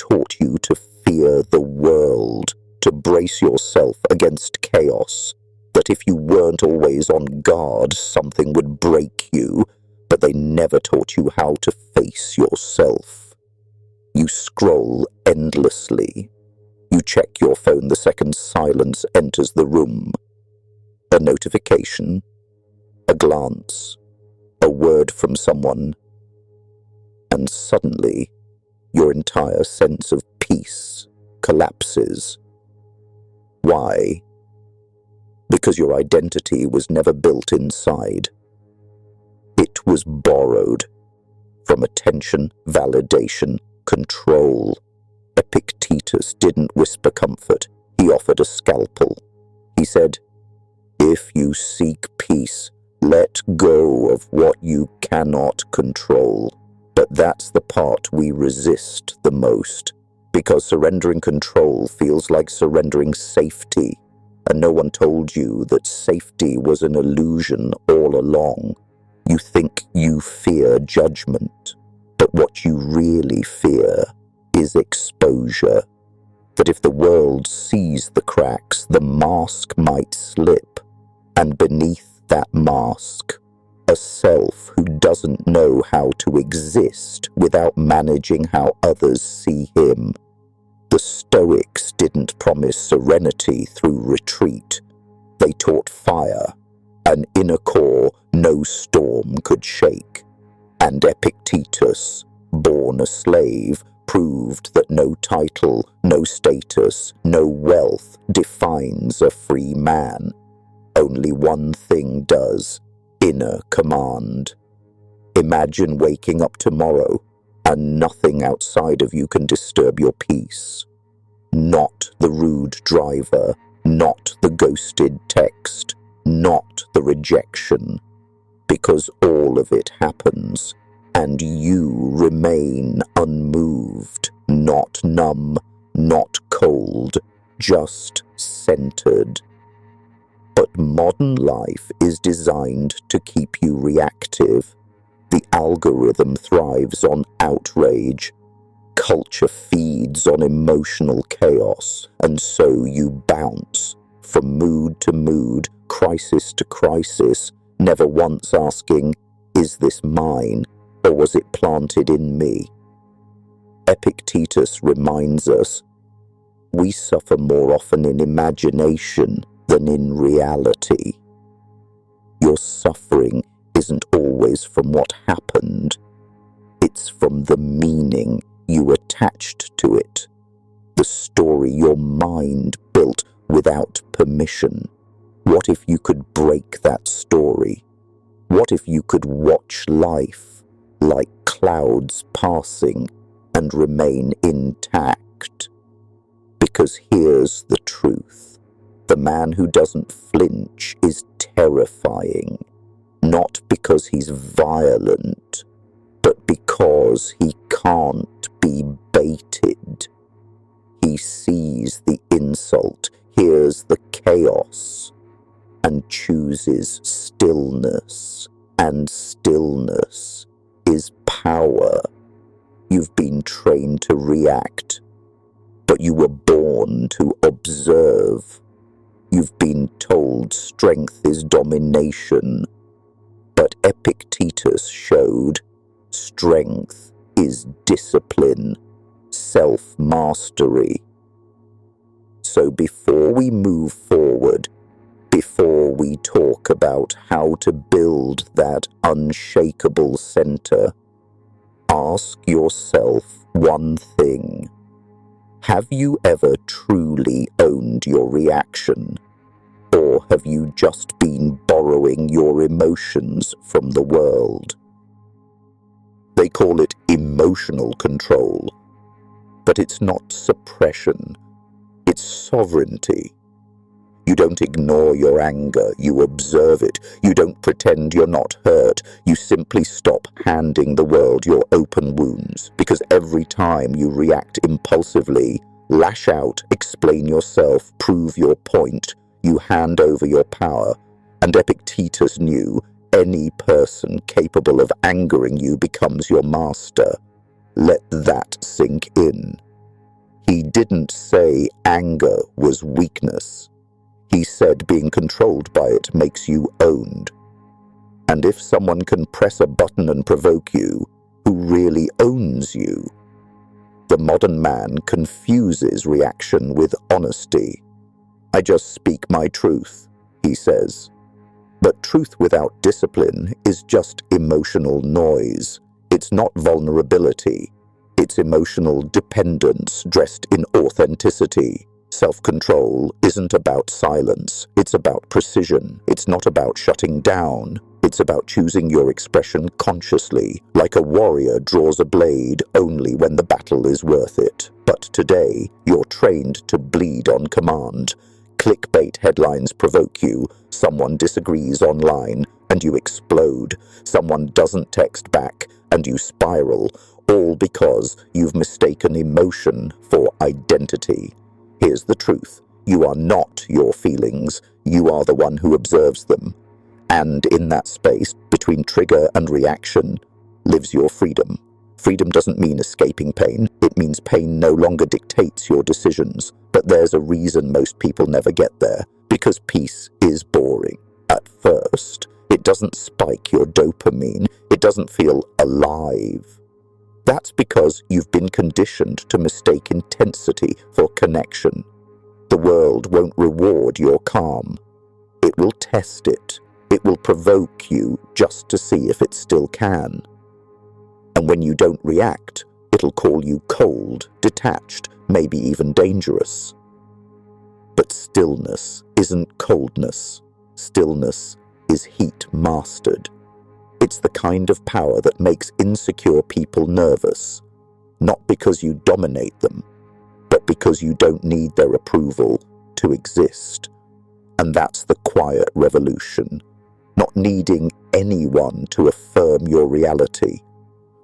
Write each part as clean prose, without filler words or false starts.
taught you to fear the world, to brace yourself against chaos, that if you weren't always on guard, something would break you, but they never taught you how to face yourself. You scroll endlessly. You check your phone the second silence enters the room. A notification, a glance, a word from someone, and suddenly your entire sense of peace collapses. Why? Because your identity was never built inside. It was borrowed from attention, validation, control. Epictetus didn't whisper comfort. He offered a scalpel. He said, "If you seek peace, let go of what you cannot control." But that's the part we resist the most, because surrendering control feels like surrendering safety, and no one told you that safety was an illusion all along. You think you fear judgment, but what you really fear is exposure. That if the world sees the cracks, the mask might slip, and beneath that mask, a self who doesn't know how to exist without managing how others see him. The Stoics didn't promise serenity through retreat. They taught fire, an inner core no storm could shake. And Epictetus, born a slave, proved that no title, no status, no wealth defines a free man. Only one thing does: inner command. Imagine waking up tomorrow and nothing outside of you can disturb your peace. Not the rude driver, not the ghosted text, not the rejection, because all of it happens, and you remain unmoved, not numb, not cold, just centered. But modern life is designed to keep you reactive. The algorithm thrives on outrage. Culture feeds on emotional chaos, and so you bounce from mood to mood, crisis to crisis, never once asking, "Is this mine, or was it planted in me?" Epictetus reminds us, we suffer more often in imagination than in reality. Your suffering isn't always from what happened. It's from the meaning you attached to it, the story your mind built without permission. What if you could break that story? What if you could watch life like clouds passing and remain intact? Because here's the truth. The man who doesn't flinch is terrifying, not because he's violent, but because he can't be baited. He sees the insult, hears the chaos, and chooses stillness. And stillness is power. You've been trained to react, but you were born to observe. You've been told strength is domination, but Epictetus showed strength is discipline, self-mastery. So before we move forward, before we talk about how to build that unshakable center, ask yourself one thing. Have you ever truly owned your reaction? Or have you just been borrowing your emotions from the world? They call it emotional control, but it's not suppression, it's sovereignty. You don't ignore your anger, you observe it. You don't pretend you're not hurt. You simply stop handing the world your open wounds, because every time you react impulsively, lash out, explain yourself, prove your point, you hand over your power. And Epictetus knew any person capable of angering you becomes your master. Let that sink in. He didn't say anger was weakness. He said being controlled by it makes you owned. And if someone can press a button and provoke you, who really owns you? The modern man confuses reaction with honesty. I just speak my truth, he says. But truth without discipline is just emotional noise. It's not vulnerability. It's emotional dependence dressed in authenticity. Self-control isn't about silence. It's about precision. It's not about shutting down. It's about choosing your expression consciously, like a warrior draws a blade only when the battle is worth it. But today, you're trained to bleed on command. Clickbait headlines provoke you, someone disagrees online, and you explode. Someone doesn't text back, and you spiral, all because you've mistaken emotion for identity. Here's the truth. You are not your feelings. You are the one who observes them. And in that space, between trigger and reaction, lives your freedom. Freedom doesn't mean escaping pain. It means pain no longer dictates your decisions. But there's a reason most people never get there. Because peace is boring. At first, it doesn't spike your dopamine. It doesn't feel alive. That's because you've been conditioned to mistake intensity for connection. The world won't reward your calm. It will test it. It will provoke you just to see if it still can. And when you don't react, it'll call you cold, detached, maybe even dangerous. But stillness isn't coldness. Stillness is heat mastered. It's the kind of power that makes insecure people nervous, not because you dominate them, but because you don't need their approval to exist. And that's the quiet revolution, not needing anyone to affirm your reality.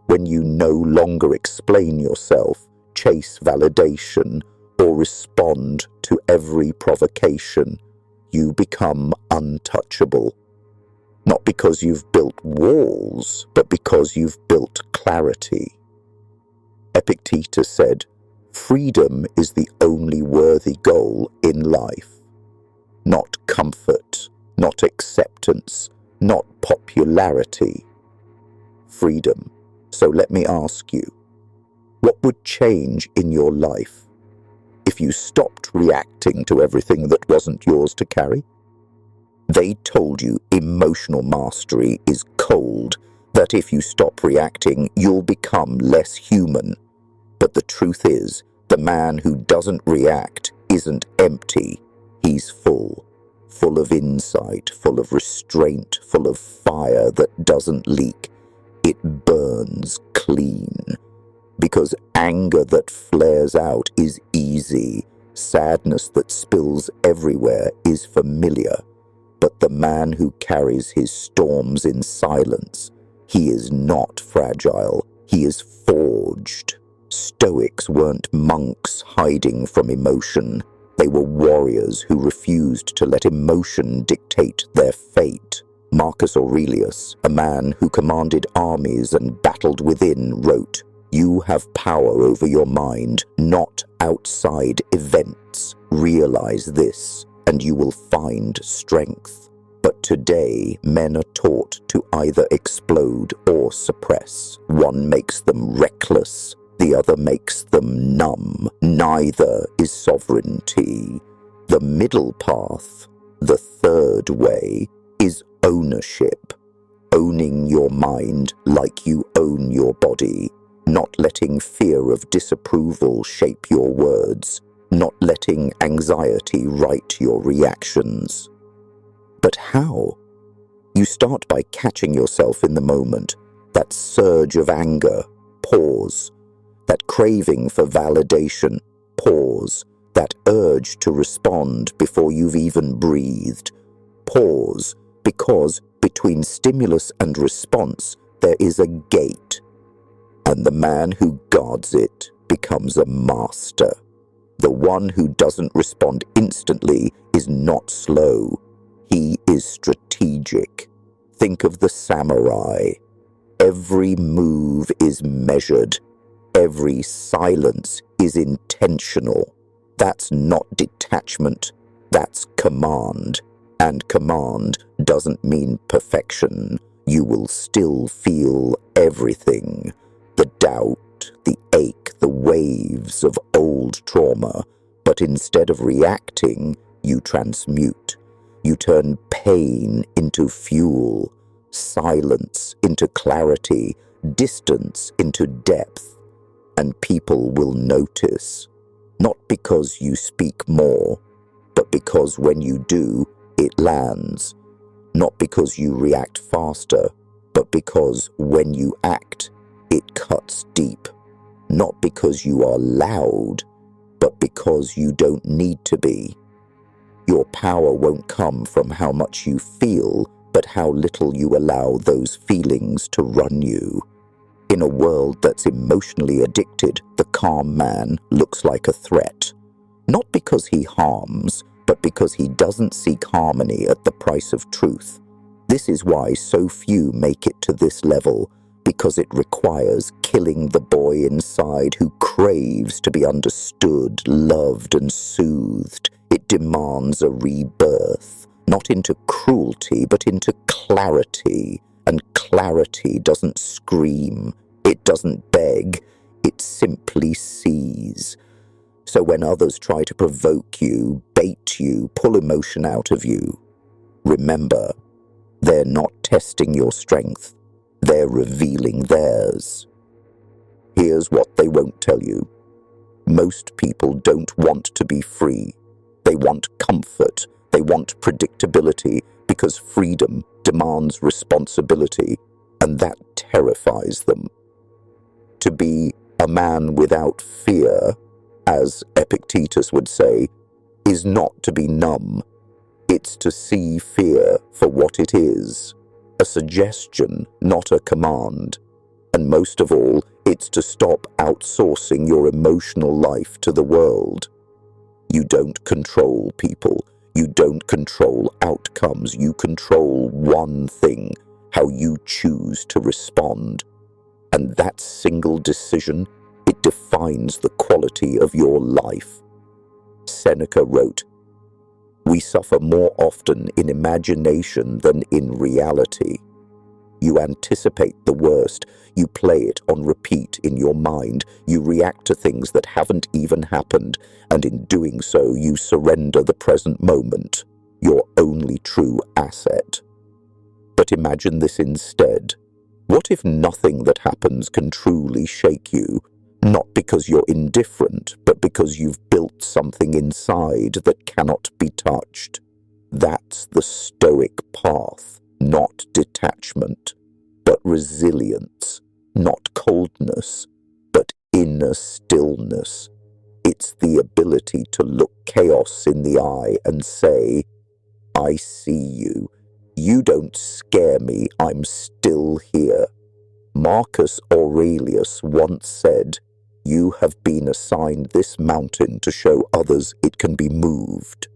When you no longer explain yourself, chase validation, or respond to every provocation, you become untouchable. Not because you've built walls, but because you've built clarity. Epictetus said, "Freedom is the only worthy goal in life. Not comfort, not acceptance, not popularity. Freedom." So let me ask you, what would change in your life if you stopped reacting to everything that wasn't yours to carry? They told you emotional mastery is cold, that if you stop reacting, you'll become less human. But the truth is, the man who doesn't react isn't empty. He's full of insight, full of restraint, full of fire that doesn't leak. It burns clean. Because anger that flares out is easy. Sadness that spills everywhere is familiar. But the man who carries his storms in silence, he is not fragile. He is forged. Stoics weren't monks hiding from emotion. They were warriors who refused to let emotion dictate their fate. Marcus Aurelius, a man who commanded armies and battled within, wrote, "You have power over your mind, not outside events. Realize this, and you will find strength." But today, men are taught to either explode or suppress. One makes them reckless, the other makes them numb. Neither is sovereignty. The middle path, the third way, is ownership. Owning your mind like you own your body. Not letting fear of disapproval shape your words. Not letting anxiety write your reactions. But how? You start by catching yourself in the moment. That surge of anger, pause. That craving for validation, pause. That urge to respond before you've even breathed, pause. Because between stimulus and response, there is a gate. And the man who guards it becomes a master. The one who doesn't respond instantly is not slow. He is strategic. Think of the samurai. Every move is measured. Every silence is intentional. That's not detachment, that's command. And command doesn't mean perfection. You will still feel everything. The doubt, the ache, the waves of old trauma. But instead of reacting, you transmute. You turn pain into fuel, silence into clarity, distance into depth. And people will notice. Not because you speak more, but because when you do, it lands. Not because you react faster, but because when you act, it cuts deep. Not because you are loud, but because you don't need to be. Your power won't come from how much you feel, but how little you allow those feelings to run you. In a world that's emotionally addicted, the calm man looks like a threat. Not because he harms, but because he doesn't seek harmony at the price of truth. This is why so few make it to this level, because it requires killing the boy inside who craves to be understood, loved, and soothed. It demands a rebirth, not into cruelty, but into clarity. And clarity doesn't scream, it doesn't beg, it simply sees. So when others try to provoke you, bait you, pull emotion out of you, remember, they're not testing your strength, they're revealing theirs. Here's what they won't tell you. Most people don't want to be free. They want comfort, they want predictability, because freedom demands responsibility, and that terrifies them. To be a man without fear, as Epictetus would say, is not to be numb. It's to see fear for what it is, a suggestion, not a command. And most of all, it's to stop outsourcing your emotional life to the world. You don't control people. You don't control outcomes. You control one thing, how you choose to respond. And that single decision, it defines the quality of your life. Seneca wrote, "We suffer more often in imagination than in reality." You anticipate the worst, you play it on repeat in your mind, you react to things that haven't even happened, and in doing so you surrender the present moment, your only true asset. But imagine this instead. What if nothing that happens can truly shake you? Not because you're indifferent, but because you've built something inside that cannot be touched. That's the Stoic path, not detachment, but resilience, not coldness, but inner stillness. It's the ability to look chaos in the eye and say, "I see you. You don't scare me, I'm still here." Marcus Aurelius once said, "You have been assigned this mountain to show others it can be moved."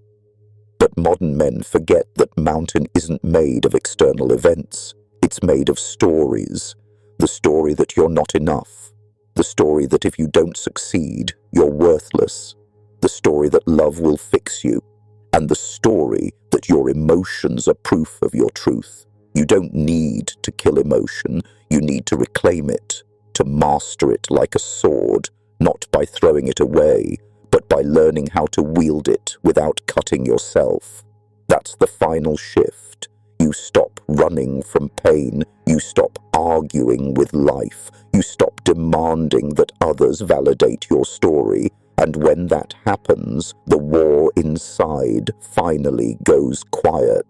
But modern men forget that mountain isn't made of external events. It's made of stories. The story that you're not enough. The story that if you don't succeed, you're worthless. The story that love will fix you. And the story that your emotions are proof of your truth. You don't need to kill emotion. You need to reclaim it, to master it like a sword, not by throwing it away, but by learning how to wield it without cutting yourself. That's the final shift. You stop running from pain. You stop arguing with life. You stop demanding that others validate your story. And when that happens, the war inside finally goes quiet.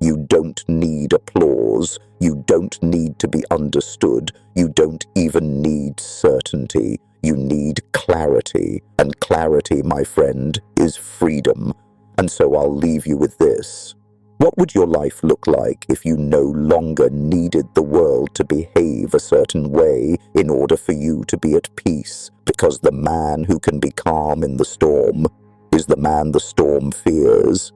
You don't need applause. You don't need to be understood. You don't even need certainty. You need clarity. And clarity, my friend, is freedom. And so I'll leave you with this. What would your life look like if you no longer needed the world to behave a certain way in order for you to be at peace? Because the man who can be calm in the storm is the man the storm fears.